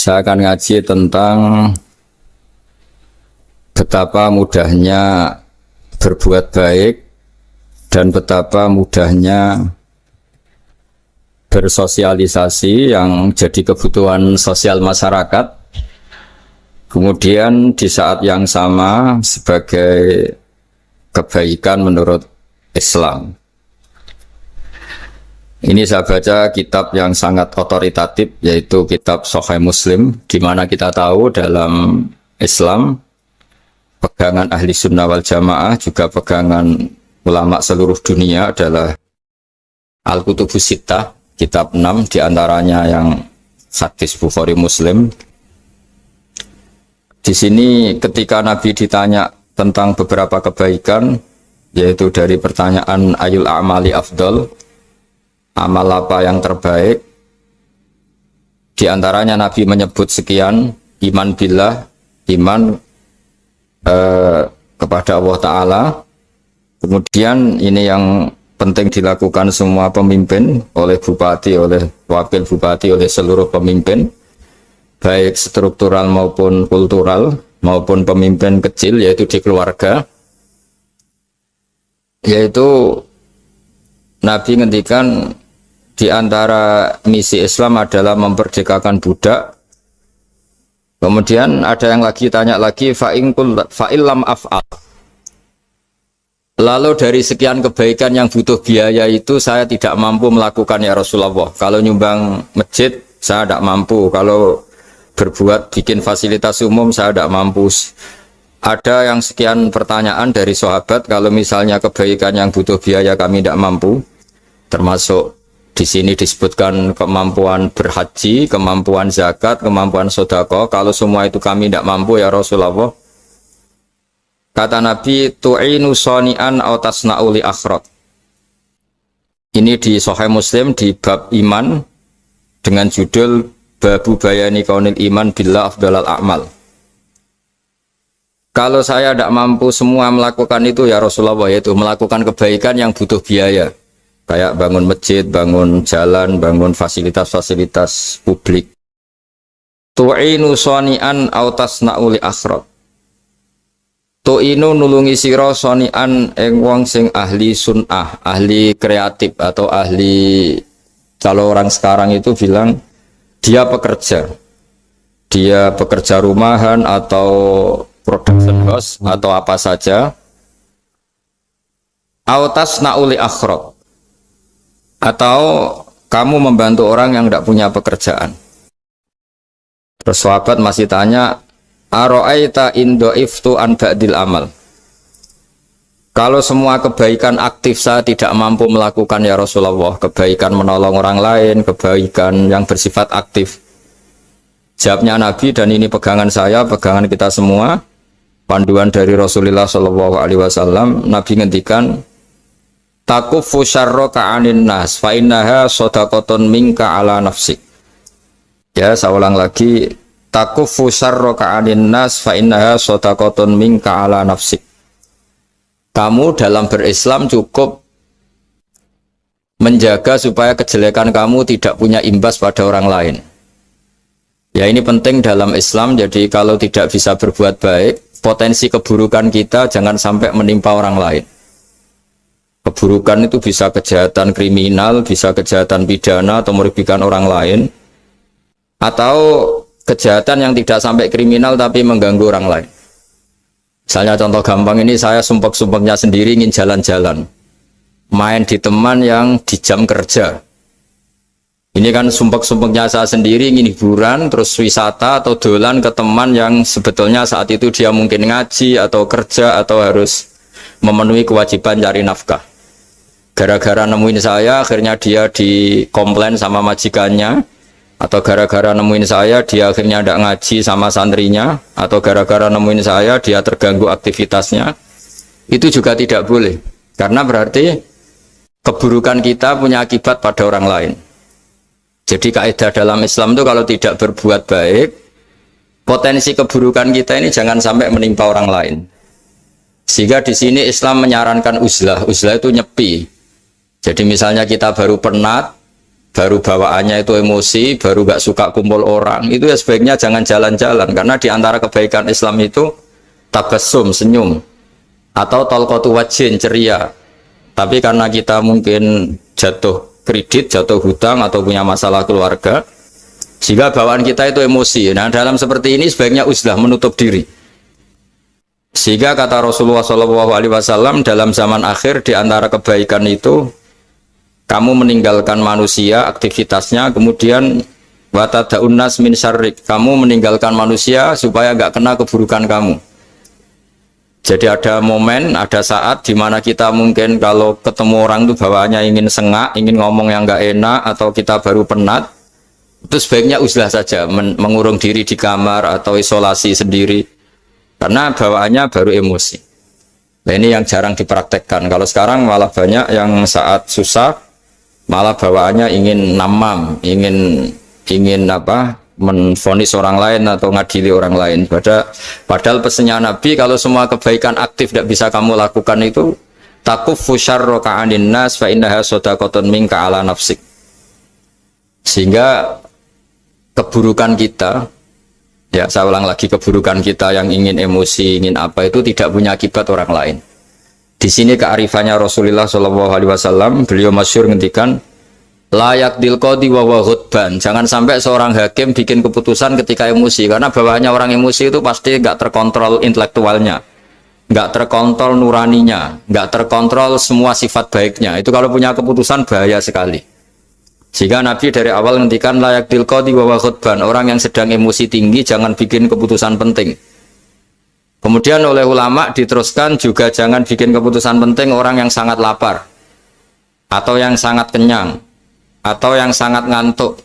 Saya akan ngaji tentang betapa mudahnya berbuat baik dan betapa mudahnya bersosialisasi yang jadi kebutuhan sosial masyarakat. Kemudian di saat yang sama sebagai kebaikan menurut Islam. Ini saya baca kitab yang sangat otoritatif, yaitu kitab Sahih Muslim, di mana kita tahu dalam Islam pegangan ahli sunnah wal jamaah, juga pegangan ulama seluruh dunia adalah Al-Kutubus Sittah, kitab 6 diantaranya yang hadis Bukhari Muslim. Di sini ketika Nabi ditanya tentang beberapa kebaikan, yaitu dari pertanyaan ayul a'mali afdol, amal apa yang terbaik, di antaranya Nabi menyebut sekian: iman billah, iman kepada Allah Ta'ala. Kemudian ini yang penting dilakukan semua pemimpin, oleh bupati, oleh wakil bupati, oleh seluruh pemimpin, baik struktural maupun kultural, maupun pemimpin kecil, yaitu di keluarga. Yaitu Nabi ngendikan di antara misi Islam adalah memerdekakan budak. Kemudian ada yang lagi tanya lagi, fa'illam af'al. Lalu dari sekian kebaikan yang butuh biaya itu saya tidak mampu melakukan ya Rasulullah. Kalau nyumbang masjid saya tidak mampu. Kalau berbuat bikin fasilitas umum saya tidak mampu. Ada yang sekian pertanyaan dari sahabat, kalau misalnya kebaikan yang butuh biaya kami tidak mampu, termasuk di sini disebutkan kemampuan berhaji, kemampuan zakat, kemampuan sedekah. Kalau semua itu kami tidak mampu ya Rasulullah. Kata Nabi, tu'inu shani'an aw tasna'u li akhrat. Ini di Sahih Muslim di bab iman dengan judul Babu bayani kaunil iman billah afdalal a'mal. Kalau saya tidak mampu semua melakukan itu ya Rasulullah, yaitu melakukan kebaikan yang butuh biaya, kayak bangun masjid, bangun jalan, bangun fasilitas-fasilitas publik. Tu'inu shani'an aw tasna'u li akhrat. Tu'inu nulungi sira shani'an ing wong sing ahli sun'ah, ahli kreatif, atau ahli, kalau orang sekarang itu bilang dia pekerja. Dia pekerja rumahan atau production house atau apa saja. Aw tasna'u li akhrat. Atau kamu membantu orang yang tidak punya pekerjaan. Terus sahabat masih tanya, aro'aita indo'iftu an ba'dil amal. Kalau semua kebaikan aktif saya tidak mampu melakukan ya Rasulullah, kebaikan menolong orang lain, kebaikan yang bersifat aktif. Jawabnya Nabi, dan ini pegangan saya, pegangan kita semua, panduan dari Rasulullah SAW, Nabi ngendikan, takufu syarroka anin nas fa innaha shadaqatun minka ala nafsik. Ya, saya ulang lagi, takufu syarroka anin nas fa innaha shadaqatun minka ala nafsik. Kamu dalam berislam cukup menjaga supaya kejelekan kamu tidak punya imbas pada orang lain. Ya, ini penting dalam Islam. Jadi kalau tidak bisa berbuat baik, potensi keburukan kita jangan sampai menimpa orang lain. Keburukan itu bisa kejahatan kriminal, bisa kejahatan pidana atau merugikan orang lain, atau kejahatan yang tidak sampai kriminal tapi mengganggu orang lain. Misalnya contoh gampang ini, saya sumpek-sumpeknya sendiri ingin jalan-jalan, main di teman yang di jam kerja. Ini kan sumpek-sumpeknya saya sendiri ingin hiburan, terus wisata atau dolan ke teman yang sebetulnya saat itu dia mungkin ngaji atau kerja atau harus memenuhi kewajiban cari nafkah. Gara-gara nemuin saya, akhirnya dia dikomplain sama majikannya, atau gara-gara nemuin saya, dia akhirnya tidak ngaji sama santrinya, atau gara-gara nemuin saya, dia terganggu aktivitasnya. Itu juga tidak boleh, karena berarti keburukan kita punya akibat pada orang lain. Jadi kaidah dalam Islam itu kalau tidak berbuat baik, potensi keburukan kita ini jangan sampai menimpa orang lain. Sehingga di sini Islam menyarankan uzlah. Uzlah itu nyepi. Jadi misalnya kita baru penat, baru bawaannya itu emosi, baru gak suka kumpul orang, itu ya sebaiknya jangan jalan-jalan, karena di antara kebaikan Islam itu tabassum, senyum, atau talqatu wajhin, ceria. Tapi karena kita mungkin jatuh kredit, jatuh hutang, atau punya masalah keluarga, sehingga bawaan kita itu emosi. Nah, dalam seperti ini sebaiknya uzlah, menutup diri. Sehingga kata Rasulullah SAW dalam zaman akhir, di antara kebaikan itu kamu meninggalkan manusia aktivitasnya, kemudian watadaun nas min syarrik, kamu meninggalkan manusia supaya nggak kena keburukan kamu. Jadi ada momen, ada saat di mana kita mungkin kalau ketemu orang itu bawaannya ingin sengak, ingin ngomong yang nggak enak, atau kita baru penat, itu sebaiknya uzlah saja, mengurung diri di kamar atau isolasi sendiri, karena bawaannya baru emosi. Nah, ini yang jarang dipraktekkan. Kalau sekarang malah banyak yang saat susah malah bawaannya ingin namam, ingin menvonis orang lain atau ngadili orang lain. Padahal pesannya Nabi, kalau semua kebaikan aktif tidak bisa kamu lakukan itu, takuffu syarraka 'anin nas fa innaha shadaqatun minka 'ala nafsik. Sehingga keburukan kita, ya saya ulang lagi, keburukan kita yang ingin emosi, ingin apa, itu tidak punya akibat orang lain. Di sini kearifannya Rasulullah SAW, beliau masyhur ngendikan, layak dilqadi wa ghadban. Jangan sampai seorang hakim bikin keputusan ketika emosi, karena bawaannya orang emosi itu pasti nggak terkontrol intelektualnya, nggak terkontrol nuraninya, nggak terkontrol semua sifat baiknya. Itu kalau punya keputusan bahaya sekali. Sehingga Nabi dari awal ngendikan layak dilqadi wa ghadban. Orang yang sedang emosi tinggi jangan bikin keputusan penting. Kemudian oleh ulama diteruskan juga jangan bikin keputusan penting orang yang sangat lapar, atau yang sangat kenyang, atau yang sangat ngantuk,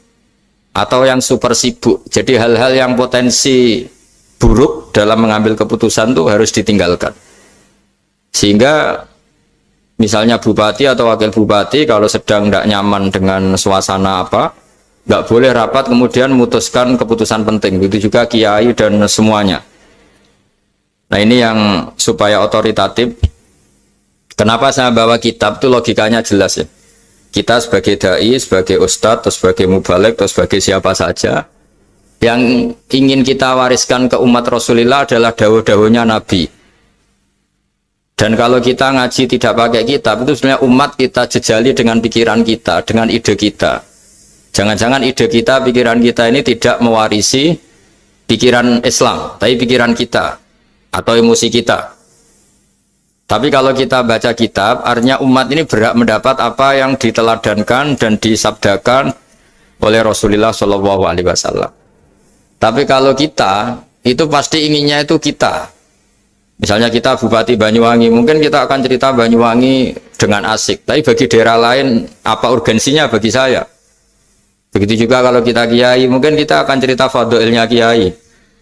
atau yang super sibuk. Jadi hal-hal yang potensi buruk dalam mengambil keputusan itu harus ditinggalkan. Sehingga misalnya bupati atau wakil bupati kalau sedang tidak nyaman dengan suasana apa, nggak boleh rapat kemudian memutuskan keputusan penting. Begitu juga kiai dan semuanya. Nah, ini yang supaya otoritatif. Kenapa saya bawa kitab itu logikanya jelas ya. Kita sebagai dai, sebagai ustadz, atau sebagai mubalek, atau sebagai siapa saja, yang ingin kita wariskan ke umat Rasulullah adalah dawuh-dawuhnya Nabi. Dan kalau kita ngaji tidak pakai kitab, itu sebenarnya umat kita jejali dengan pikiran kita, dengan ide kita. Jangan-jangan ide kita, pikiran kita ini tidak mewarisi pikiran Islam, tapi pikiran kita atau emosi kita. Tapi kalau kita baca kitab, artinya umat ini berhak mendapat apa yang diteladankan dan disabdakan oleh Rasulullah SAW. Tapi kalau kita, itu pasti inginnya itu kita. Misalnya kita Bupati Banyuwangi, mungkin kita akan cerita Banyuwangi dengan asik. Tapi bagi daerah lain, apa urgensinya bagi saya? Begitu juga kalau kita kiai, mungkin kita akan cerita fadilnya kiai.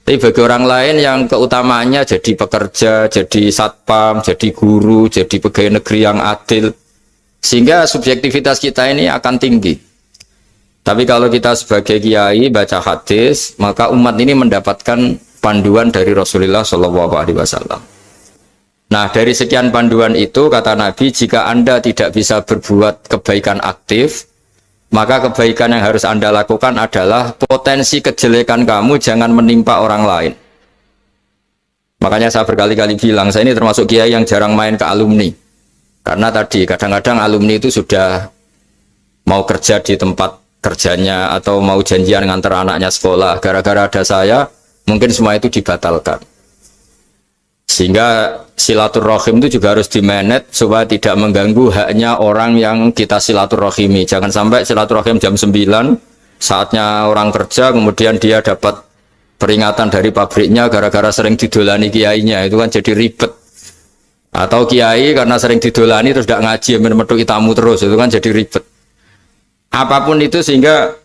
Tapi bagi orang lain yang keutamaannya jadi pekerja, jadi satpam, jadi guru, jadi pegawai negeri yang adil. Sehingga subjektivitas kita ini akan tinggi. Tapi kalau kita sebagai kiai baca hadis, maka umat ini mendapatkan panduan dari Rasulullah SAW. Nah, dari sekian panduan itu, kata Nabi, jika Anda tidak bisa berbuat kebaikan aktif, maka kebaikan yang harus Anda lakukan adalah potensi kejelekan kamu jangan menimpa orang lain. Makanya saya berkali-kali bilang, saya ini termasuk kiai yang jarang main ke alumni. Karena tadi, kadang-kadang alumni itu sudah mau kerja di tempat kerjanya, atau mau janjian ngantar anaknya sekolah. Gara-gara ada saya, mungkin semua itu dibatalkan. Sehingga silaturahim itu juga harus dimanage supaya tidak mengganggu haknya orang yang kita silaturahimi. Jangan sampai silaturahim jam 9, saatnya orang kerja, kemudian dia dapat peringatan dari pabriknya gara-gara sering didolani kiainya. Itu kan jadi ribet. Atau kiai karena sering didolani terus tidak ngaji, menutupi tamu terus, itu kan jadi ribet. Apapun itu, sehingga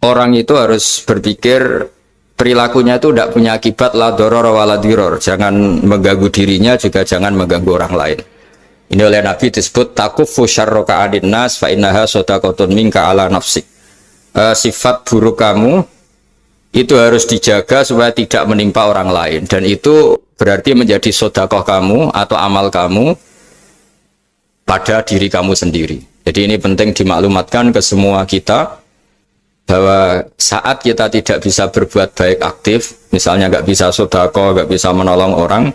orang itu harus berpikir perilakunya itu tidak punya akibat la doror wala diror. Jangan mengganggu dirinya, juga jangan mengganggu orang lain. Ini oleh Nabi disebut takuffu syarraka 'anin nas fa innaha shadaqatun minka 'ala nafsik. Sifat buruk kamu itu harus dijaga supaya tidak menimpa orang lain, dan itu berarti menjadi sedekah kamu atau amal kamu pada diri kamu sendiri. Jadi ini penting dimaklumatkan ke semua kita bahwa saat kita tidak bisa berbuat baik aktif, misalnya nggak bisa sedekah, nggak bisa menolong orang,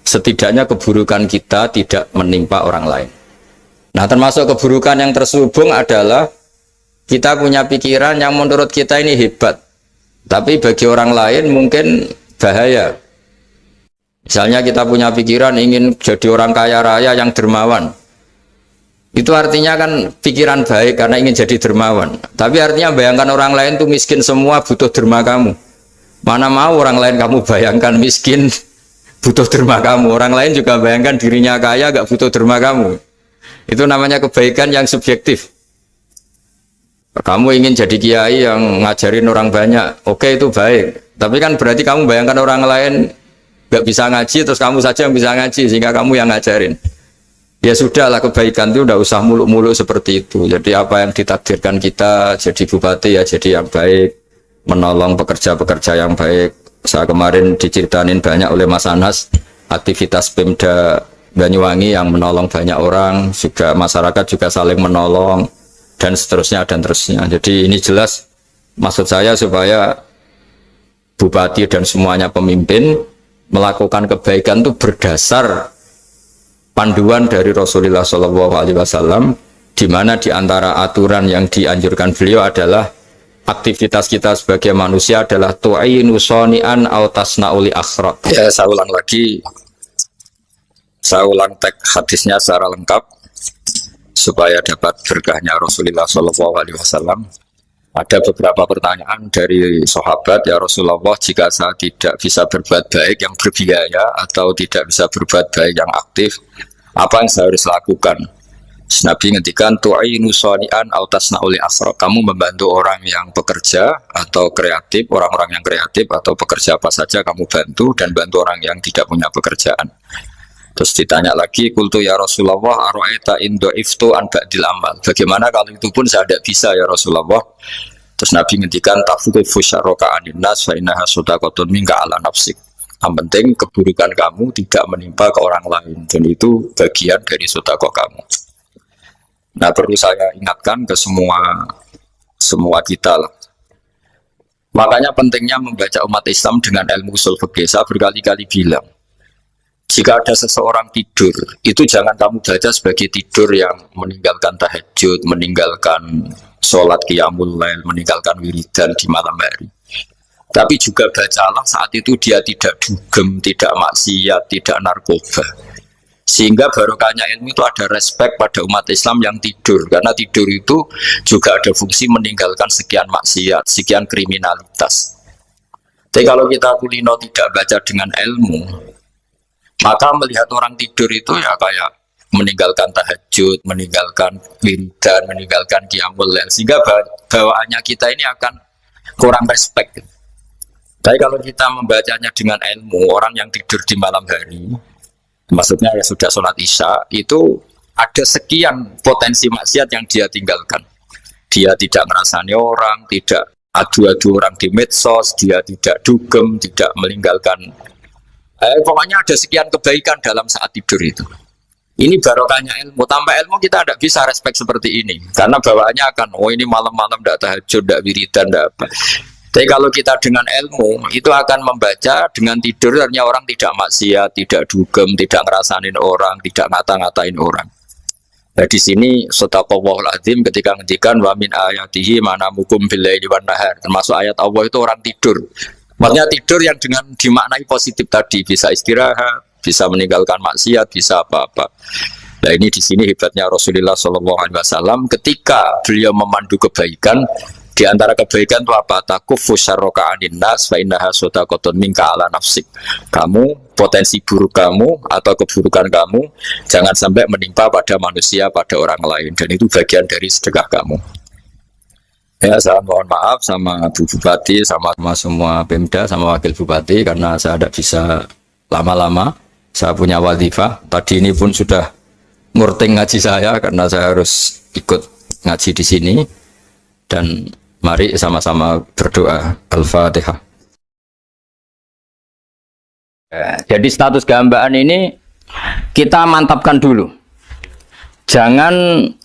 setidaknya keburukan kita tidak menimpa orang lain. Nah, termasuk keburukan yang terselubung adalah kita punya pikiran yang menurut kita ini hebat, tapi bagi orang lain mungkin bahaya. Misalnya kita punya pikiran ingin jadi orang kaya raya yang dermawan. Itu artinya kan pikiran baik karena ingin jadi dermawan. Tapi artinya bayangkan orang lain tuh miskin semua butuh derma kamu. Mana mau orang lain kamu bayangkan miskin butuh derma kamu. Orang lain juga bayangkan dirinya kaya gak butuh derma kamu. Itu namanya kebaikan yang subjektif. Kamu ingin jadi kiai yang ngajarin orang banyak. Oke, itu baik. Tapi kan berarti kamu bayangkan orang lain gak bisa ngaji terus kamu saja yang bisa ngaji sehingga kamu yang ngajarin. Ya sudahlah, kebaikan itu udah usah muluk-muluk seperti itu. Jadi apa yang ditakdirkan kita jadi bupati ya jadi yang baik, menolong pekerja-pekerja yang baik. Saya kemarin diceritain banyak oleh Mas Anas aktivitas Pemda Banyuwangi yang menolong banyak orang, juga masyarakat juga saling menolong dan seterusnya dan terusnya. Jadi ini jelas maksud saya supaya bupati dan semuanya pemimpin melakukan kebaikan itu berdasar panduan dari Rasulullah SAW, di mana di antara aturan yang dianjurkan beliau adalah aktivitas kita sebagai manusia adalah tu'inu soni'an au tasna'uli akhraq. Ya, saya ulang lagi, saya ulang teks hadisnya secara lengkap supaya dapat berkahnya Rasulullah SAW. Ada beberapa pertanyaan dari sahabat, ya Rasulullah, jika saya tidak bisa berbuat baik yang berbiaya atau tidak bisa berbuat baik yang aktif, apa yang saya harus lakukan? Nabi ngendikan tu'inu shani'an aw tasna'uli asra. Kamu membantu orang yang bekerja atau kreatif, orang-orang yang kreatif atau pekerja apa saja kamu bantu, dan bantu orang yang tidak punya pekerjaan. Terus ditanya lagi, qultu ya Rasulullah ara'aita in dha'iftu an ba'dil amal. Bagaimana kalau itu pun saya tidak bisa ya Rasulullah? Terus Nabi ngendikan tafuqifu syarraka anin nas fa innaha shadaqatun minka ala nafsik. Yang penting keburukan kamu tidak menimpa ke orang lain, dan itu bagian dari sedekah kamu. Nah, perlu saya ingatkan ke semua kita lah. Makanya pentingnya membaca umat Islam dengan ilmu ushul fikih. Saya berkali-kali bilang, jika ada seseorang tidur, itu jangan kamu baca sebagai tidur yang meninggalkan tahajud, meninggalkan sholat qiyamul lail, meninggalkan wiridan di malam hari. Tapi juga bacalah saat itu dia tidak dugem, tidak maksiat, tidak narkoba. Sehingga barokahnya ilmu itu ada respect pada umat Islam yang tidur. Karena tidur itu juga ada fungsi meninggalkan sekian maksiat, sekian kriminalitas. Tapi kalau kita kulino tidak baca dengan ilmu, maka melihat orang tidur itu ya kayak meninggalkan tahajud, meninggalkan wiridan, meninggalkan qiyamul lail, sehingga bawaannya kita ini akan kurang respect. Tapi kalau kita membacanya dengan ilmu, orang yang tidur di malam hari, maksudnya ya sudah sholat isya, itu ada sekian potensi maksiat yang dia tinggalkan. Dia tidak ngerasani orang, tidak adu-adu orang di medsos, dia tidak dugem, tidak meninggalkan. Pokoknya ada sekian kebaikan dalam saat tidur itu. Ini barokahnya ilmu. Tanpa ilmu kita tidak bisa respect seperti ini, karena bawaannya akan, oh ini malam-malam tidak tahajud, tidak wiridan, tidak apa. Tapi kalau kita dengan ilmu, itu akan membaca dengan tidur, artinya orang tidak maksiat, tidak dugem, tidak ngerasain orang, tidak ngata-ngatain orang. Nah di sini shadaqallahul azim ketika ngendikan wa min ayatihi manamukum billaili wan nahar. Termasuk ayat Allah itu orang tidur. Maksudnya tidur yang dengan dimaknai positif tadi, bisa istirahat, bisa meninggalkan maksiat, bisa apa-apa. Nah ini di sini hebatnya Rasulullah SAW ketika beliau memandu kebaikan. Di antara kebaikan itu apa? Takufu syarroka anin nas fa innaha shadaqatun minka ala nafsik. Kamu, potensi buruk kamu atau keburukan kamu jangan sampai menimpa pada manusia, pada orang lain, dan itu bagian dari sedekah kamu. Ya, saya mohon maaf sama Bu Bupati, sama semua Pemda, sama Wakil Bupati karena saya tidak bisa lama-lama. Saya punya wadifah. Tadi ini pun sudah ngurting ngaji saya karena saya harus ikut ngaji di sini. Dan mari sama-sama berdoa. Al-Fatihah. Jadi status gambaan ini kita mantapkan dulu. Jangan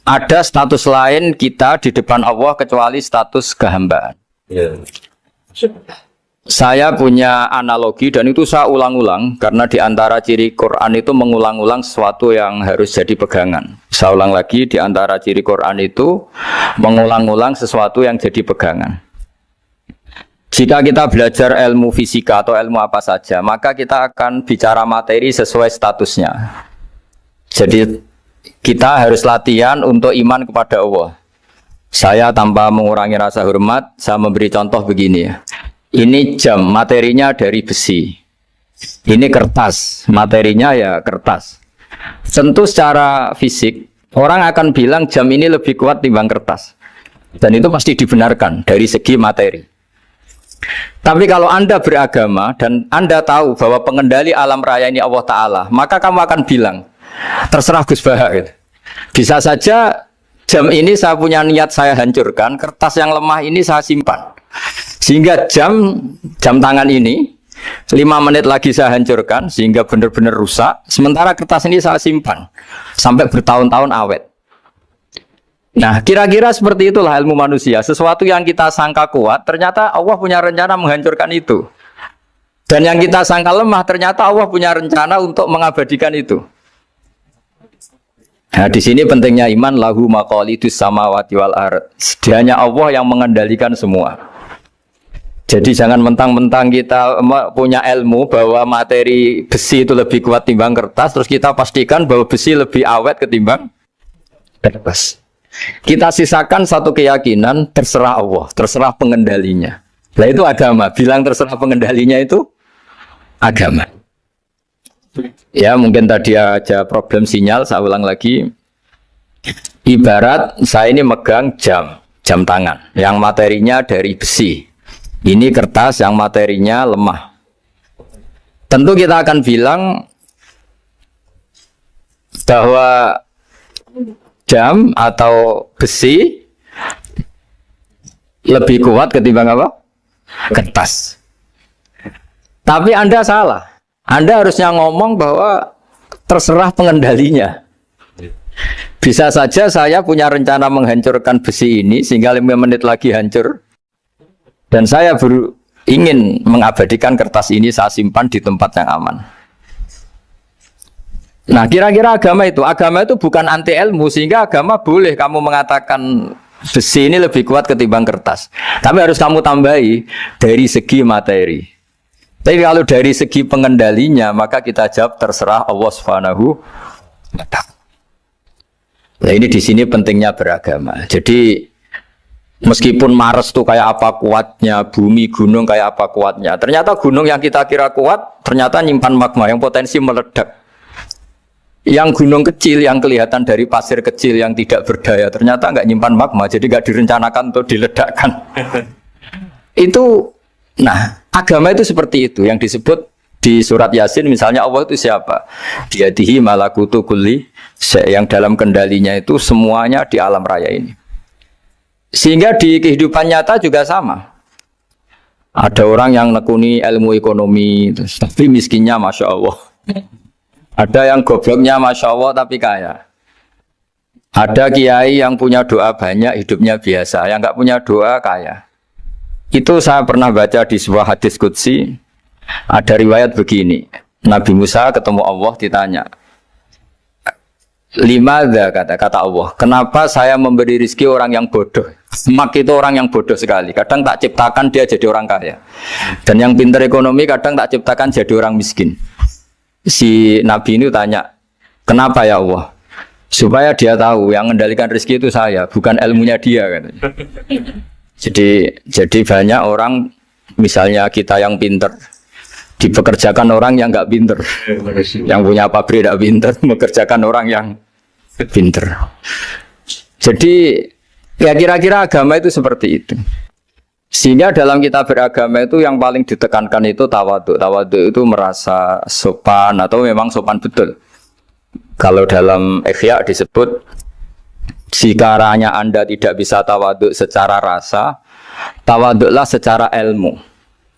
ada status lain kita di depan Allah kecuali status kehambaan. Yeah. Saya punya analogi dan itu saya ulang-ulang karena di antara ciri Quran itu mengulang-ulang sesuatu yang harus jadi pegangan. Saya ulang lagi, di antara ciri Quran itu mengulang-ulang sesuatu yang jadi pegangan. Jika kita belajar ilmu fisika atau ilmu apa saja, maka kita akan bicara materi sesuai statusnya. Jadi kita harus latihan untuk iman kepada Allah. Saya tanpa mengurangi rasa hormat, saya memberi contoh begini ya. Ini jam, materinya dari besi. Ini kertas, materinya ya kertas. Tentu secara fisik, orang akan bilang jam ini lebih kuat timbang kertas. Dan itu pasti dibenarkan dari segi materi. Tapi kalau Anda beragama dan Anda tahu bahwa pengendali alam raya ini Allah Ta'ala, maka kamu akan bilang, terserah Gus Baha gitu. Bisa saja jam ini saya punya niat saya hancurkan, kertas yang lemah ini saya simpan. Sehingga jam tangan ini 5 menit lagi saya hancurkan sehingga benar-benar rusak. Sementara kertas ini saya simpan sampai bertahun-tahun awet. Nah, kira-kira seperti itulah ilmu manusia. Sesuatu yang kita sangka kuat, ternyata Allah punya rencana menghancurkan itu. Dan yang kita sangka lemah, ternyata Allah punya rencana untuk mengabadikan itu. Nah, di sini pentingnya iman, lahu maqalidus samawati wal ard. Hanya Allah yang mengendalikan semua. Jadi jangan mentang-mentang kita punya ilmu bahwa materi besi itu lebih kuat timbang kertas, terus kita pastikan bahwa besi lebih awet ketimbang kertas. Kita sisakan satu keyakinan, terserah Allah, terserah pengendalinya. Nah itu agama, bilang terserah pengendalinya itu agama. Ya mungkin tadi aja problem sinyal, saya ulang lagi. Ibarat saya ini megang jam tangan yang materinya dari besi. Ini kertas yang materinya lemah. Tentu kita akan bilang bahwa jam atau besi lebih kuat ketimbang apa? Kertas. Tapi Anda salah. Anda harusnya ngomong bahwa terserah pengendalinya. Bisa saja saya punya rencana menghancurkan besi ini sehingga 5 menit lagi hancur. Dan saya ingin mengabadikan kertas ini saya simpan di tempat yang aman. Nah kira-kira agama itu bukan anti ilmu, sehingga agama boleh kamu mengatakan besi ini lebih kuat ketimbang kertas. Tapi harus kamu tambahi dari segi materi. Tapi kalau dari segi pengendalinya, maka kita jawab terserah Allah Subhanahu wa ta'ala. Nah ini di sini pentingnya beragama. Jadi meskipun Mars itu kayak apa kuatnya, bumi gunung kayak apa kuatnya, ternyata gunung yang kita kira kuat ternyata nyimpan magma yang potensi meledak. Yang gunung kecil yang kelihatan dari pasir kecil yang tidak berdaya ternyata nggak nyimpan magma, jadi nggak direncanakan untuk diledakkan. Itu, nah agama itu seperti itu yang disebut di surat Yasin misalnya Allah itu siapa? Biyadihi malakutu kulli, yang dalam kendalinya itu semuanya di alam raya ini. Sehingga di kehidupan nyata juga sama. Ada orang yang nekuni ilmu ekonomi, tapi miskinnya Masya Allah. Ada yang gobloknya Masya Allah tapi kaya. Ada kiai yang punya doa banyak, hidupnya biasa. Yang nggak punya doa kaya. Itu saya pernah baca di sebuah hadis qudsi. Ada riwayat begini. Nabi Musa ketemu Allah ditanya. Limadha kata Allah, kenapa saya memberi rezeki orang yang bodoh? Mak itu orang yang bodoh sekali. Kadang tak ciptakan dia jadi orang kaya. Dan yang pintar ekonomi kadang tak ciptakan jadi orang miskin. Si Nabi ini tanya, kenapa ya Allah? Supaya dia tahu yang mengendalikan rezeki itu saya, bukan ilmunya dia. Katanya. Jadi banyak orang, misalnya kita yang pintar, dipekerjakan orang yang nggak pinter, yang punya pabrik tidak pinter, mengerjakan orang yang pinter. Jadi ya kira-kira agama itu seperti itu. Sehingga dalam kita beragama itu yang paling ditekankan itu tawadhu. Tawadhu itu merasa sopan atau memang sopan betul. Kalau dalam Ihya disebut, sekiranya Anda tidak bisa tawadhu secara rasa, tawadhulah secara ilmu.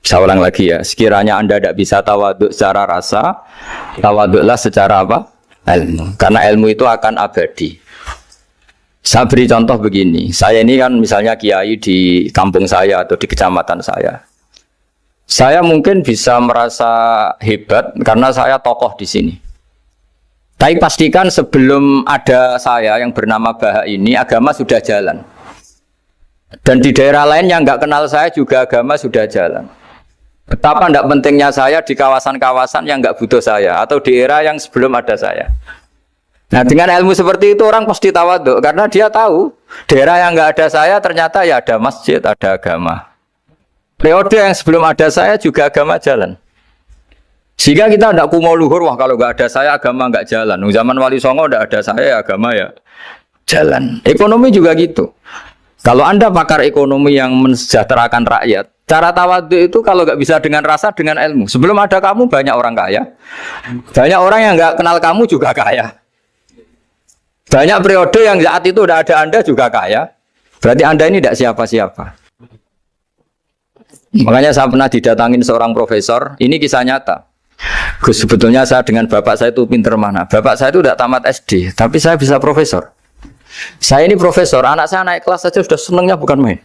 Saya ulang lagi ya, sekiranya Anda tidak bisa tawadhu secara rasa, tawadhulah secara apa? Ilmu. Karena ilmu itu akan abadi. Saya beri contoh begini, saya ini kan misalnya kiai di kampung saya atau di kecamatan saya. Saya mungkin bisa merasa hebat karena saya tokoh di sini. Tapi pastikan sebelum ada saya yang bernama Baha ini, agama sudah jalan. Dan di daerah lain yang nggak kenal saya juga agama sudah jalan. Betapa tidak pentingnya saya di kawasan-kawasan yang nggak butuh saya atau di era yang sebelum ada saya. Nah dengan ilmu seperti itu orang pasti tawaduk karena dia tahu daerah yang nggak ada saya ternyata ya ada masjid, ada agama. Periode yang sebelum ada saya juga agama jalan. Sehingga kita tidak kumo luhur, wah kalau nggak ada saya agama nggak jalan. Zaman Wali Songo tidak ada saya agama ya jalan. Ekonomi juga gitu. Kalau Anda pakar ekonomi yang mensejahterakan rakyat, cara tawaduk itu kalau nggak bisa dengan rasa, dengan ilmu. Sebelum ada kamu banyak orang kaya, banyak orang yang nggak kenal kamu juga kaya. Banyak periode yang saat itu udah ada Anda juga kaya. Berarti Anda ini tidak siapa-siapa. Makanya saya pernah didatangin seorang profesor. Ini kisah nyata. Gus, sebetulnya saya dengan bapak saya itu pinter mana. Bapak saya itu tidak tamat SD, tapi saya bisa profesor. Saya ini profesor, anak saya naik kelas saja sudah senengnya bukan main.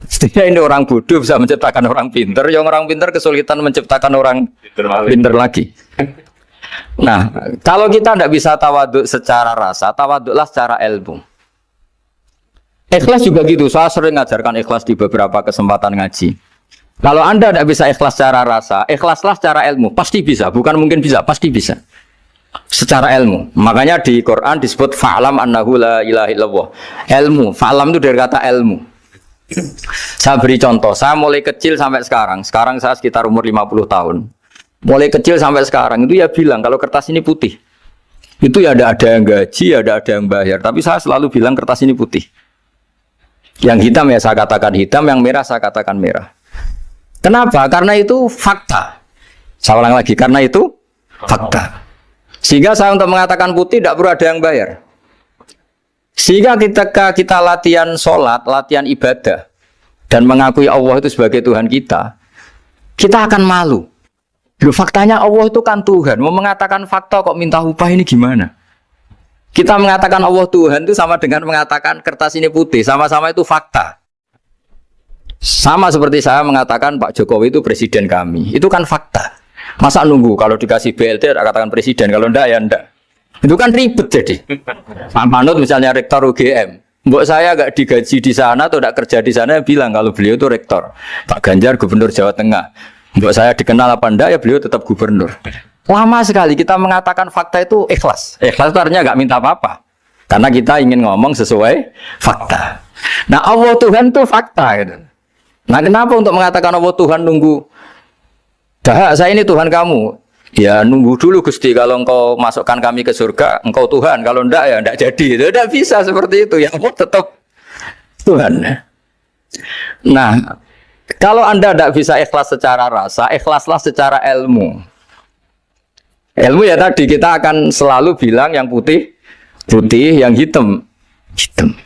Setidaknya ini orang bodoh bisa menciptakan orang pinter. Yang orang pinter kesulitan menciptakan orang pinter lagi. Nah, kalau kita tidak bisa tawaduk secara rasa, tawaduklah secara ilmu. Ikhlas juga gitu, saya sering ngajarkan ikhlas di beberapa kesempatan ngaji. Kalau Anda tidak bisa ikhlas secara rasa, ikhlaslah secara ilmu, pasti bisa, bukan mungkin bisa, pasti bisa. Secara ilmu, makanya di Quran disebut fa'lam annahu la ilaha illallah. Ilmu, fa'lam itu dari kata ilmu. Saya beri contoh, saya mulai kecil sampai sekarang saya sekitar umur 50 tahun. Mulai kecil sampai sekarang itu ya bilang kalau kertas ini putih. Itu ya ada yang gaji, ada yang bayar. Tapi saya selalu bilang kertas ini putih. Yang hitam ya saya katakan hitam, yang merah saya katakan merah. Kenapa? Karena itu fakta. Saya ulang lagi, karena itu fakta. Sehingga saya untuk mengatakan putih tidak perlu ada yang bayar. Sehingga ketika kita latihan sholat, latihan ibadah, dan mengakui Allah itu sebagai Tuhan kita akan malu. Loh, faktanya Allah itu kan Tuhan. Mau mengatakan fakta kok minta upah ini gimana? Kita mengatakan Allah Tuhan itu sama dengan mengatakan kertas ini putih. Sama-sama itu fakta. Sama seperti saya mengatakan Pak Jokowi itu presiden kami. Itu kan fakta. Masa nunggu kalau dikasih BLT katakan presiden, kalau enggak ya enggak. Itu kan ribet jadi. Pak Manut misalnya rektor UGM. Mbok saya enggak digaji di sana atau enggak kerja di sana bilang kalau beliau itu rektor. Pak Ganjar gubernur Jawa Tengah. Mbok saya dikenal apa enggak ya beliau tetap gubernur. Lama sekali kita mengatakan fakta itu ikhlas. Ikhlas itu artinya enggak minta apa-apa. Karena kita ingin ngomong sesuai fakta. Nah Allah Tuhan itu fakta gitu. Nah kenapa untuk mengatakan Allah Tuhan nunggu? Dah saya ini Tuhan kamu. Ya nunggu dulu Gusti, kalau engkau masukkan kami ke surga, engkau Tuhan. Kalau enggak ya enggak jadi. Itu enggak bisa seperti itu. Ya Allah tetap Tuhan. Nah, kalau Anda tidak bisa ikhlas secara rasa, ikhlaslah secara ilmu. Ilmu ya tadi kita akan selalu bilang yang putih, putih, yang hitam, hitam.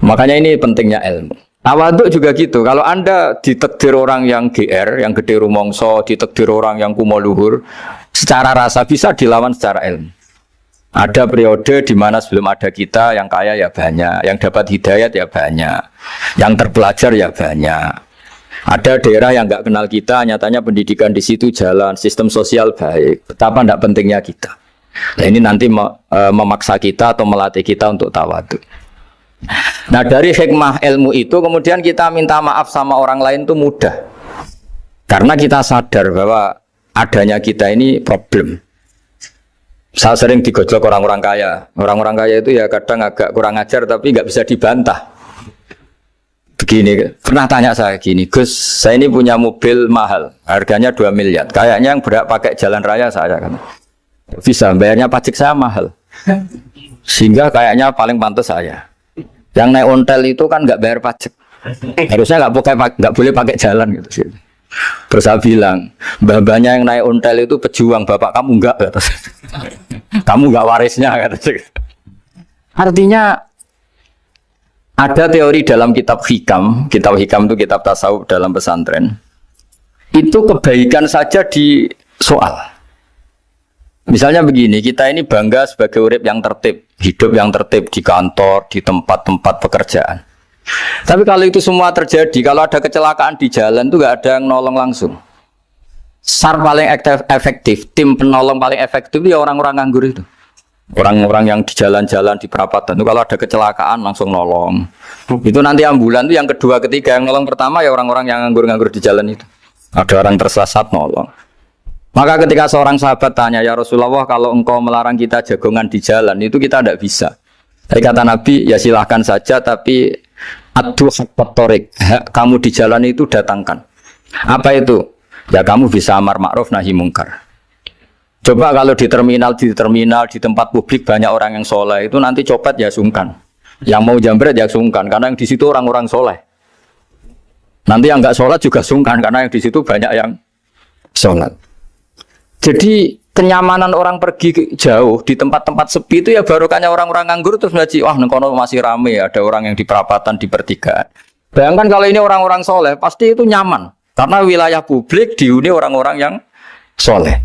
Makanya ini pentingnya ilmu. Tawaduk juga gitu. Kalau Anda ditakdir orang yang GR, yang gede rumongso, ditakdir orang yang kumo luhur, secara rasa bisa dilawan secara ilmu. Ada periode di mana sebelum ada kita yang kaya ya banyak, yang dapat hidayat ya banyak, yang terpelajar ya banyak. Ada daerah yang nggak kenal kita, nyatanya pendidikan di situ jalan, sistem sosial baik. Betapa tidak pentingnya kita. Nah ini nanti memaksa kita atau melatih kita untuk tawaduk. Nah dari hikmah ilmu itu kemudian kita minta maaf sama orang lain itu mudah. Karena kita sadar bahwa adanya kita ini problem. Saya sering digojlok orang-orang kaya. Orang-orang kaya itu ya kadang agak kurang ajar tapi nggak bisa dibantah. Begini, pernah tanya saya gini, Gus, saya ini punya mobil mahal, harganya 2 miliar. Kayaknya yang berhak pakai jalan raya saya kan. Bisa, bayarnya pajak saya mahal. Sehingga kayaknya paling pantas saya. Yang naik ontel itu kan nggak bayar pajak. Harusnya nggak boleh pakai jalan gitu sih. Terus saya bilang, mbah-mbahnya yang naik ontel itu pejuang, bapak kamu enggak kata. Kamu enggak warisnya kata. Artinya ada teori dalam kitab hikam itu kitab tasawuf dalam pesantren. Itu kebaikan saja di soal. Misalnya begini, kita ini bangga sebagai urip yang tertib, hidup yang tertib di kantor, di tempat-tempat pekerjaan. Tapi kalau itu semua terjadi, kalau ada kecelakaan di jalan itu nggak ada yang nolong langsung. SAR paling efektif, tim penolong paling efektif itu ya orang-orang nganggur itu. Orang-orang yang di jalan-jalan di perapatan itu kalau ada kecelakaan langsung nolong. Itu nanti ambulan itu yang kedua, ketiga, yang nolong pertama ya orang-orang yang nganggur-nganggur di jalan itu. Ada orang tersesat nolong. Maka ketika seorang sahabat tanya, ya Rasulullah, kalau engkau melarang kita jagongan di jalan, itu kita tidak bisa. Tapi kata Nabi, ya silahkan saja, tapi adu haqqat thoriq, kamu di jalan itu datangkan. Apa itu? Ya kamu bisa amar ma'ruf nahi mungkar. Coba kalau di terminal, di tempat publik banyak orang yang soleh, itu nanti copet ya sungkan. Yang mau jambret ya sungkan, karena yang di situ orang-orang soleh. Nanti yang nggak sholat juga sungkan, karena yang di situ banyak yang sholat. Jadi kenyamanan orang pergi jauh di tempat-tempat sepi itu ya barokahnya orang-orang nganggur terus ngaji, wah nengkono masih rame, ada orang yang di perapatan, di pertigaan. Bayangkan kalau ini orang-orang soleh, pasti itu nyaman. Karena wilayah publik dihuni orang-orang yang soleh.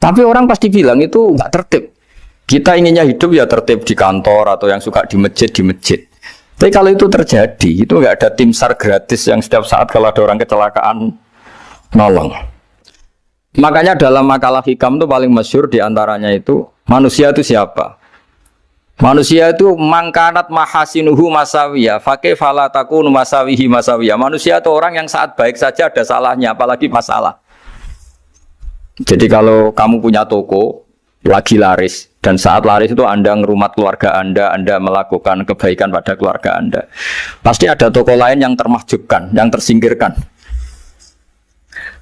Tapi orang pasti bilang itu nggak tertib. Kita inginnya hidup ya tertib di kantor atau yang suka di masjid, di masjid. Tapi kalau itu terjadi, itu nggak ada tim SAR gratis yang setiap saat kalau ada orang kecelakaan nolong. Makanya dalam makalah hikam itu paling masyhur diantaranya itu manusia itu siapa? Manusia itu mangkanat mahasinuhu masawiyah, fakih falatakun masawihi masawiyah. Manusia itu orang yang saat baik saja ada salahnya, apalagi masalah. Jadi kalau kamu punya toko lagi laris dan saat laris itu Anda ngerumat keluarga Anda melakukan kebaikan pada keluarga Anda, pasti ada toko lain yang termahjubkan, yang tersingkirkan.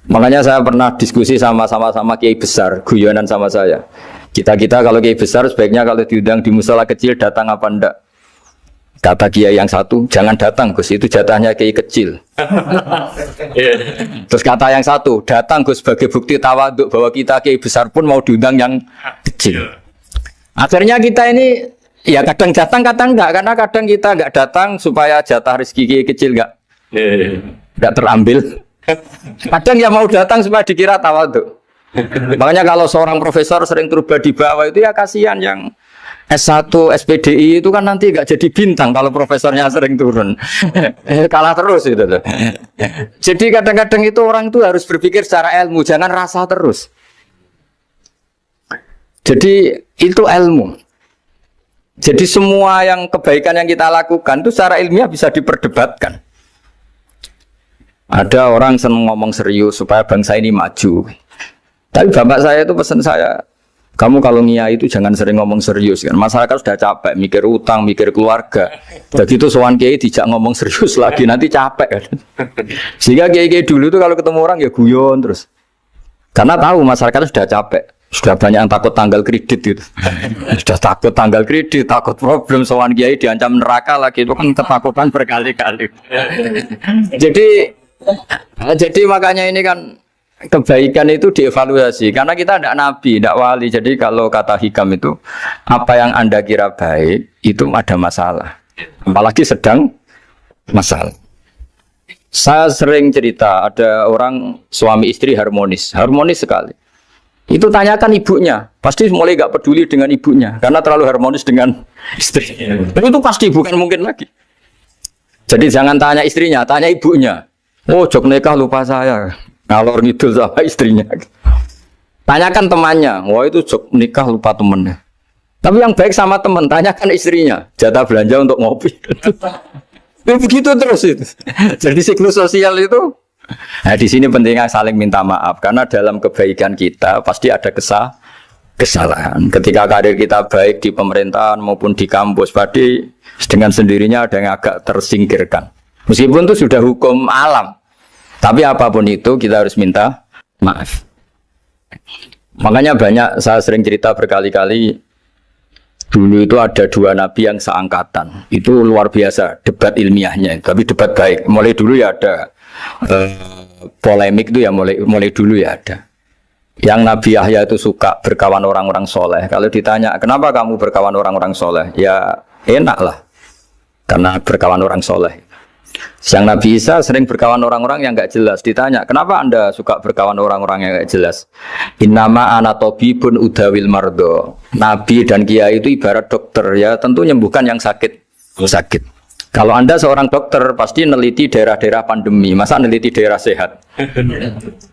Makanya saya pernah diskusi sama kiai besar, guyonan sama saya. Kita kalau kiai besar sebaiknya kalau diundang di musala kecil datang apa enggak? Kata kiai yang satu, jangan datang Gus, itu jatahnya kiai kecil. Terus kata yang satu, datang Gus sebagai bukti tawaduk bahwa kita kiai besar pun mau diundang yang kecil. Akhirnya kita ini ya kadang datang kadang enggak, karena kadang kita enggak datang supaya jatah rezeki kiai kecil enggak terambil. Kadang ya mau datang supaya dikira tawaduk. Makanya kalau seorang profesor sering terubah di bawah itu ya kasihan yang S1, SPDI itu kan nanti nggak jadi bintang kalau profesornya sering turun. Kalah terus itu. Jadi kadang-kadang itu orang itu harus berpikir secara ilmu, jangan rasa terus. Jadi itu ilmu. Jadi semua yang kebaikan yang kita lakukan itu secara ilmiah bisa diperdebatkan. Ada orang senang ngomong serius supaya bangsa ini maju. Tapi bapak saya itu pesan saya, kamu kalau ngiyai itu jangan sering ngomong serius kan. Masyarakat sudah capek mikir utang, mikir keluarga. Jadi itu sowan kiai tidak ngomong serius lagi nanti capek kan. Sehingga kiai dulu itu kalau ketemu orang ya guyon terus. Karena tahu masyarakat sudah capek. Sudah banyak yang takut tanggal kredit gitu. Sudah takut tanggal kredit, takut problem sowan kiai diancam neraka lagi, itu kan ketakutan berkali-kali. Jadi makanya ini kan kebaikan itu dievaluasi karena kita tidak nabi, tidak wali. Jadi kalau kata hikam itu apa yang Anda kira baik itu ada masalah, apalagi sedang masalah. Saya sering cerita ada orang suami istri harmonis sekali. Itu tanyakan ibunya, pasti mulai gak peduli dengan ibunya karena terlalu harmonis dengan istri. Itu pasti bukan mungkin lagi. Jadi jangan tanya istrinya, tanya ibunya. Oh, jok nikah lupa saya. Ngalor ngidul sama istrinya. Tanyakan temannya. Wah, itu jok nikah lupa temennya. Tapi yang baik sama teman, tanyakan istrinya. Jatah belanja untuk ngopi. Begitu terus itu. Jadi siklus sosial itu. Nah, di sini pentingnya saling minta maaf karena dalam kebaikan kita pasti ada kesalahan. Ketika karir kita baik di pemerintahan maupun di kampus, pasti dengan sendirinya ada yang agak tersingkirkan. Meskipun itu sudah hukum alam. Tapi apapun itu kita harus minta maaf. Makanya banyak, saya sering cerita berkali-kali, dulu itu ada dua nabi yang seangkatan. Itu luar biasa debat ilmiahnya, tapi debat baik. Mulai dulu ya ada polemik itu ya mulai dulu ya ada. Yang Nabi Yahya itu suka berkawan orang-orang soleh. Kalau ditanya kenapa kamu berkawan orang-orang soleh, ya enak lah, karena berkawan orang soleh. Yang Nabi Isa sering berkawan orang-orang yang nggak jelas. Ditanya, kenapa anda suka berkawan orang-orang yang nggak jelas? Innama ana tabibun udawil mardo. Nabi dan kiai itu ibarat dokter ya, tentu menyembuhkan yang sakit. Kalau anda seorang dokter pasti neliti daerah-daerah pandemi, masa neliti daerah sehat?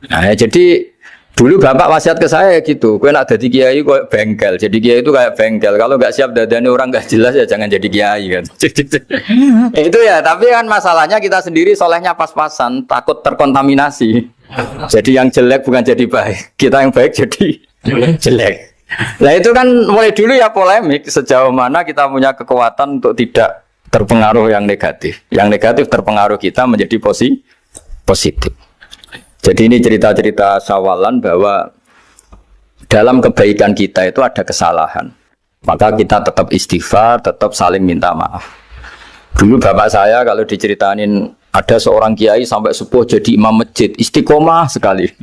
Nah, jadi dulu bapak wasiat ke saya gitu, kue nak jadi kiai kok bengkel, jadi kiai itu kayak bengkel. Kalau nggak siap dadani orang nggak jelas ya jangan jadi kiai kan. Itu ya, tapi kan masalahnya kita sendiri solehnya pas-pasan, takut terkontaminasi. Jadi yang jelek bukan jadi baik, kita yang baik jadi jelek. Nah itu kan mulai dulu ya polemik sejauh mana kita punya kekuatan untuk tidak terpengaruh yang negatif. Yang negatif terpengaruh kita menjadi positif. Jadi ini cerita-cerita sawalan bahwa dalam kebaikan kita itu ada kesalahan. Maka kita tetap istighfar, tetap saling minta maaf. Dulu bapak saya kalau diceritain ada seorang kiai sampai sepuh jadi imam masjid, istiqomah sekali.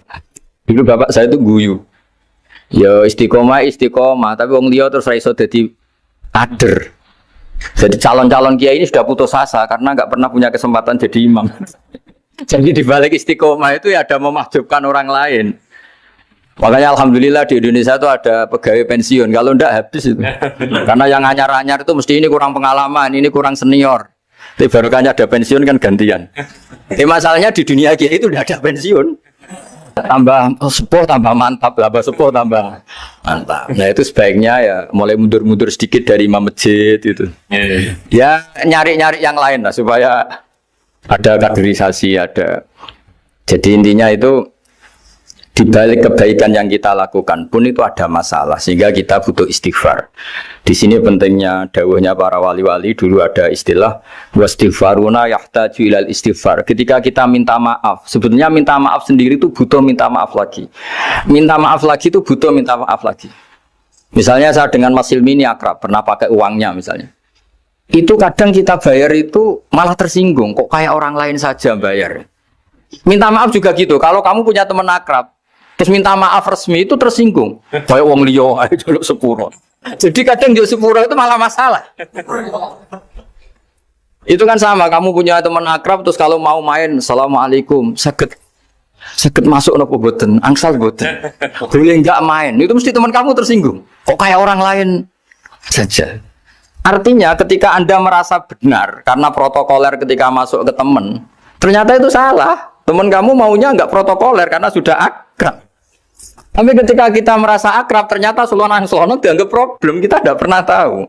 Dulu bapak saya itu guyu. Ya istiqomah, tapi wong liya terus ra iso dadi kader. Jadi calon-calon kiai ini sudah putus asa karena nggak pernah punya kesempatan jadi imam. Jadi di balik istiqomah itu ya ada memahjubkan orang lain. Makanya alhamdulillah di Indonesia itu ada pegawai pensiun. Kalau enggak habis itu. Karena yang anyar-anyar itu mesti ini kurang pengalaman, ini kurang senior. Tapi barokahnya ada pensiun kan gantian. Tapi masalahnya di dunia kiai itu udah ada pensiun. Tambah sepuh tambah mantap, tambah sepuh tambah mantap. Nah itu sebaiknya ya mulai mundur-mundur sedikit dari imam masjid itu. Ya nyari-nyari yang lain lah supaya ada kaderisasi, ada. Jadi intinya itu di balik kebaikan yang kita lakukan pun itu ada masalah sehingga kita butuh istighfar. Di sini pentingnya dawuhnya para wali-wali, dulu ada istilah wastighfaruna yahtaju ilal istighfar. Ketika kita minta maaf, sebetulnya minta maaf sendiri itu butuh minta maaf lagi. Minta maaf lagi itu butuh minta maaf lagi. Misalnya saya dengan Mas Hilmi ini akrab, pernah pakai uangnya misalnya. Itu kadang kita bayar itu malah tersinggung, kok kayak orang lain saja bayar. Minta maaf juga gitu, kalau kamu punya teman akrab terus minta maaf resmi itu tersinggung, kayak wong liya ae jaluk sepuro. Jadi kadang jaluk sepuro itu malah masalah. Itu kan sama, kamu punya teman akrab terus kalau mau main assalamualaikum sakit masuk nopo boten, angsal boten, boleh enggak main, itu mesti teman kamu tersinggung, kok kayak orang lain saja. Artinya ketika Anda merasa benar karena protokoler ketika masuk ke teman, ternyata itu salah. Teman kamu maunya enggak protokoler karena sudah akrab. Tapi ketika kita merasa akrab, ternyata selonang-selonang dianggap problem, kita tidak pernah tahu.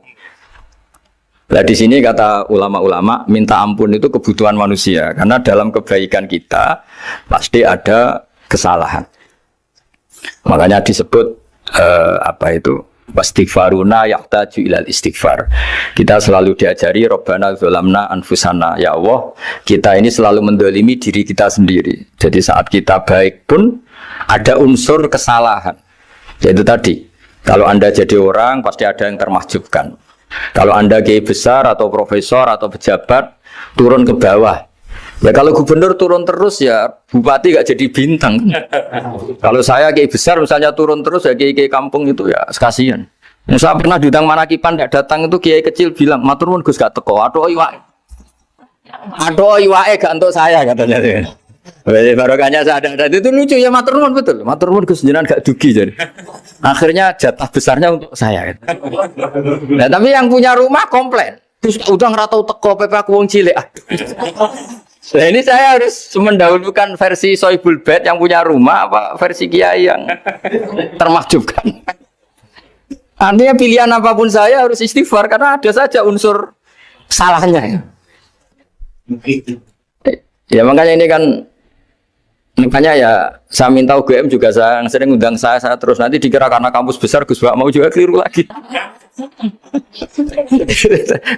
Nah di sini kata ulama-ulama, minta ampun itu kebutuhan manusia karena dalam kebaikan kita pasti ada kesalahan. Makanya disebut wastighfaruna yahtaju ilal istighfar. Kita selalu diajari Rabbana dzalamna anfusana, ya Allah, kita ini selalu mendolimi diri kita sendiri. Jadi saat kita baik pun ada unsur kesalahan. Yaitu tadi, kalau Anda jadi orang pasti ada yang termahjubkan. Kalau Anda kiai besar atau profesor atau pejabat turun ke bawah, ya kalau gubernur turun terus ya bupati gak jadi bintang. Kalau saya kiai besar misalnya turun terus ya kiai kampung itu ya kasihan. Yang saya pernah diundang Manakipan tidak datang itu kiai kecil bilang matur nuwun Gus gak teko. Aduh iwake gak untuk saya katanya. Barokahnya saya ada itu lucu ya, matur nuwun betul. Matur nuwun Gus jenengan gak dugi jadi. Akhirnya jatah besarnya untuk saya. Nah, tapi yang punya rumah komplain. Gus udah ngeratau teko PP aku wong cilik. Nah ini saya harus mendahulukan versi Soibul Bed yang punya rumah apa versi Kiai yang termahjubkan. Artinya pilihan apapun saya harus istighfar karena ada saja unsur salahnya. Ya makanya ini kan, makanya ya saya minta UGM juga saya sering undang saya terus, nanti dikira karena kampus besar Gus Bak mau juga keliru lagi.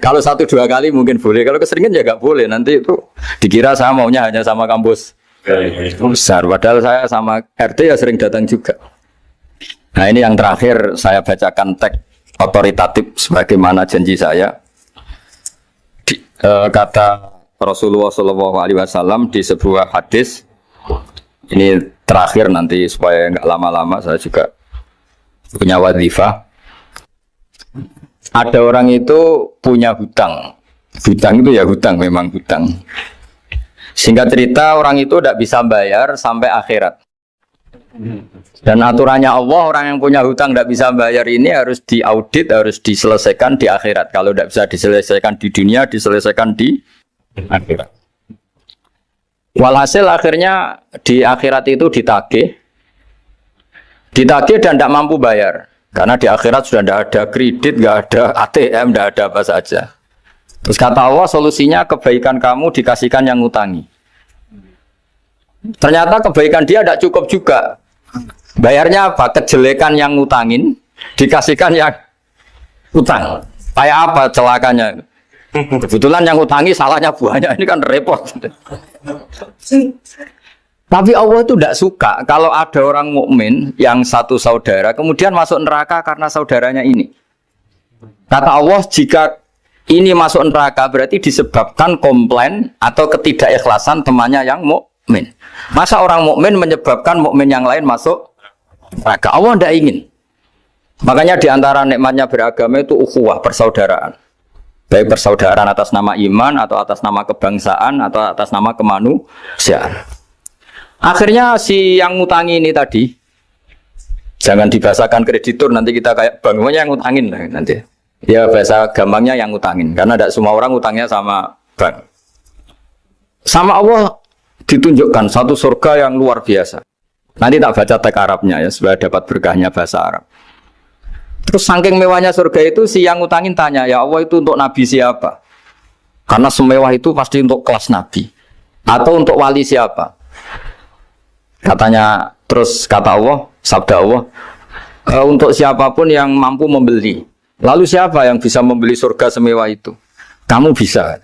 Kalau 1-2 kali mungkin boleh, kalau keseringan ya nggak boleh, nanti itu dikira saya maunya hanya sama kampus besar, padahal saya sama RT ya sering datang juga. Nah ini yang terakhir saya bacakan teks otoritatif sebagaimana janji saya. Kata Rasulullah SAW di sebuah hadis, ini terakhir nanti supaya nggak lama-lama saya juga punya wadhifah. Ada orang itu punya hutang itu ya hutang, memang hutang. Singkat cerita orang itu tidak bisa bayar sampai akhirat. Dan aturannya Allah, orang yang punya hutang tidak bisa bayar ini harus diaudit, harus diselesaikan di akhirat. Kalau tidak bisa diselesaikan di dunia, diselesaikan di akhirat. Walhasil akhirnya di akhirat itu ditagih dan tidak mampu bayar. Karena di akhirat sudah tidak ada kredit, tidak ada ATM, tidak ada apa saja. Terus kata Allah, solusinya kebaikan kamu dikasihkan yang ngutangi. Ternyata kebaikan dia tidak cukup juga. Bayarnya apa? Kejelekan yang ngutangin dikasihkan yang utang. Kayak apa celakanya? Kebetulan yang ngutangi salahnya buahnya, ini kan repot. Tapi Allah itu tidak suka kalau ada orang mukmin yang satu saudara kemudian masuk neraka karena saudaranya ini. Kata Allah, jika ini masuk neraka berarti disebabkan komplain atau ketidakikhlasan temannya yang mukmin. Masa orang mukmin menyebabkan mukmin yang lain masuk neraka? Allah tidak ingin. Makanya diantara nikmatnya beragama itu ukhuwah, persaudaraan. Baik persaudaraan atas nama iman atau atas nama kebangsaan atau atas nama kemanusiaan. Akhirnya si yang ngutangi ini tadi, jangan dibahasakan kreditur, nanti kita kayak bangunnya yang ngutangin nanti. Ya bahasa gampangnya yang ngutangin, karena tidak semua orang ngutangnya sama bank. Sama Allah ditunjukkan satu surga yang luar biasa. Nanti tak baca teks Arabnya ya, supaya dapat berkahnya bahasa Arab. Terus saking mewahnya surga itu, si yang ngutangin tanya, ya Allah itu untuk nabi siapa? Karena semewah itu pasti untuk kelas nabi. Atau untuk wali siapa? Katanya, terus kata Allah, sabda Allah, untuk siapapun yang mampu membeli. Lalu siapa yang bisa membeli surga semewah itu? Kamu bisa.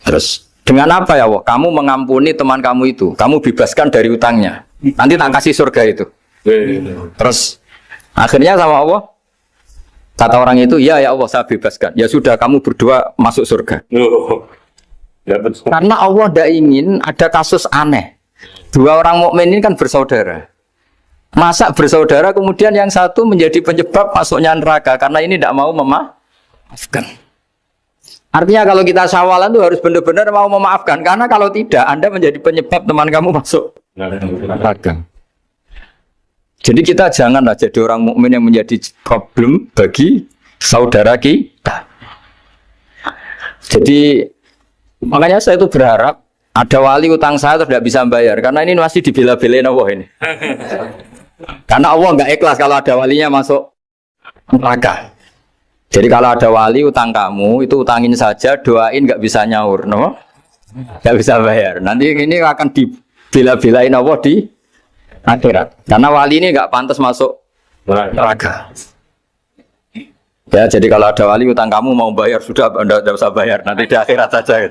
Terus dengan apa ya Allah? Kamu mengampuni teman kamu itu. Kamu bebaskan dari utangnya. Nanti tak kasih surga itu. Terus akhirnya sama Allah, kata orang itu, ya Allah saya bebaskan. Ya sudah, kamu berdua masuk surga. Karena Allah tidak ingin ada kasus aneh. Dua orang mukmin ini kan bersaudara. Masa bersaudara kemudian yang satu menjadi penyebab masuknya neraka karena ini tidak mau memaafkan. Artinya kalau kita syawalan itu harus benar-benar mau memaafkan, karena kalau tidak Anda menjadi penyebab teman kamu masuk neraka. Jadi kita janganlah jadi orang mukmin yang menjadi problem bagi saudara kita. Jadi makanya saya itu berharap ada wali utang saya tidak bisa bayar, karena ini masih dibela-belain Allah ini. Karena Allah nggak ikhlas kalau ada walinya masuk neraka. Jadi kalau ada wali utang kamu, itu utangin saja, doain nggak bisa nyaur, no? Nggak bisa bayar. Nanti ini akan dibela-belain Allah di akhirat. Karena wali ini nggak pantas masuk neraka. Ya, jadi kalau ada wali utang kamu mau bayar, sudah Anda tidak usah bayar, nanti di akhirat saja.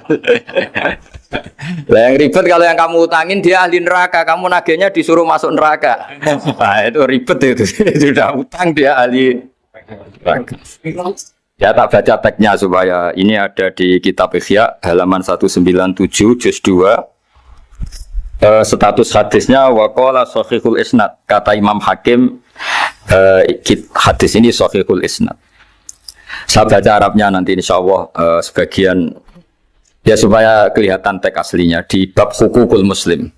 Lah yang ribet kalau yang kamu utangin dia ahli neraka, kamu nagihnya disuruh masuk neraka. Nah, itu ribet itu. Sudah utang dia ahli neraka. Ya tak baca teksnya supaya ini ada di kitab Ihya halaman 197 juz 2. Status hadisnya waqala shahihul isnad, kata Imam Hakim, hadis ini shahihul isnad. Saya baca Arabnya nanti insya Allah sebagian ya supaya kelihatan teks aslinya di bab hukukul muslim.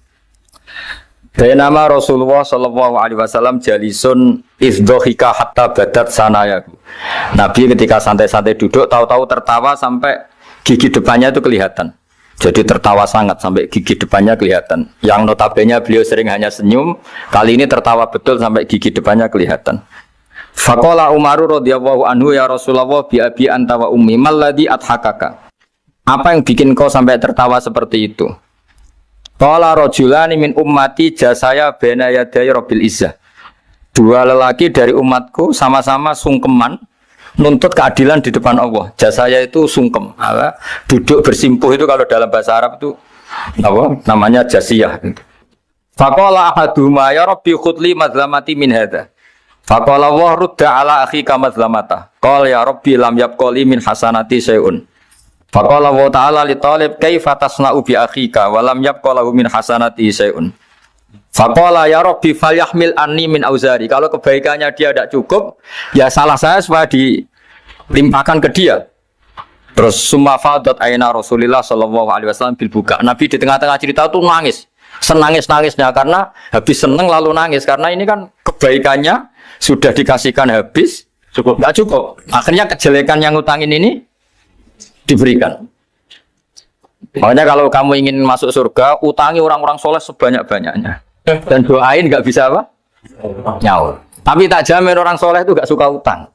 Bainama Rasulullah sallallahu alaihi wasallam jalisun izdhika hatta badat sanayahu. Nabi ketika santai-santai duduk tahu-tahu tertawa sampai gigi depannya itu kelihatan. Jadi tertawa sangat sampai gigi depannya kelihatan. Yang notabene beliau sering hanya senyum, kali ini tertawa betul sampai gigi depannya kelihatan. Faqala Umaru radhiyallahu anhu ya Rasulullah bi abi anta wa ummi malladhi adhakaka. Apa yang bikin kau sampai tertawa seperti itu? Qala rajulani min ummati jasaya baina yaday rabbil izzah. Dua lelaki dari umatku sama-sama sungkeman nuntut keadilan di depan Allah. Jasaya itu sungkem, duduk bersimpuh itu kalau dalam bahasa Arab itu apa? Namanya jasiyah. Faqala ahaduhuma ya rabbi khudli madlamati min hadza. Faqala wa rudda ala akhika madlamata. Qala ya rabbi lam yabqali min hasanati syai'un. Faqala wa ta'ala li talib kaifa tasna'u bi akhika wa lam yabqalahu min hasanati syai'un. Faqala ya rabbi falyahmil anni min auzari. Kalau kebaikannya dia tidak cukup, ya salah saya supaya dilimpahkan ke dia. Terus summa fadat aina Rasulillah sallallahu alaihi wasallam bil buka. Nabi di tengah-tengah cerita itu nangis. Senangis-nangisnya karena habis seneng lalu nangis karena ini kan kebaikannya sudah dikasihkan habis nggak cukup. Akhirnya kejelekan yang utangin ini diberikan. Makanya kalau kamu ingin masuk surga, utangi orang-orang soleh sebanyak-banyaknya. Dan doain nggak bisa apa? Nyaur. Tapi tak jamin orang soleh itu nggak suka utang.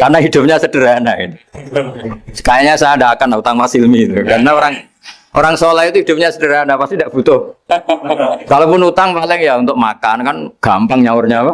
Karena hidupnya sederhana ini. Kayaknya saya tidak akan utang Mas Ilmi itu. Karena orang soleh itu hidupnya sederhana, pasti tidak butuh. Kalaupun utang paling ya untuk makan kan gampang nyaurnya apa?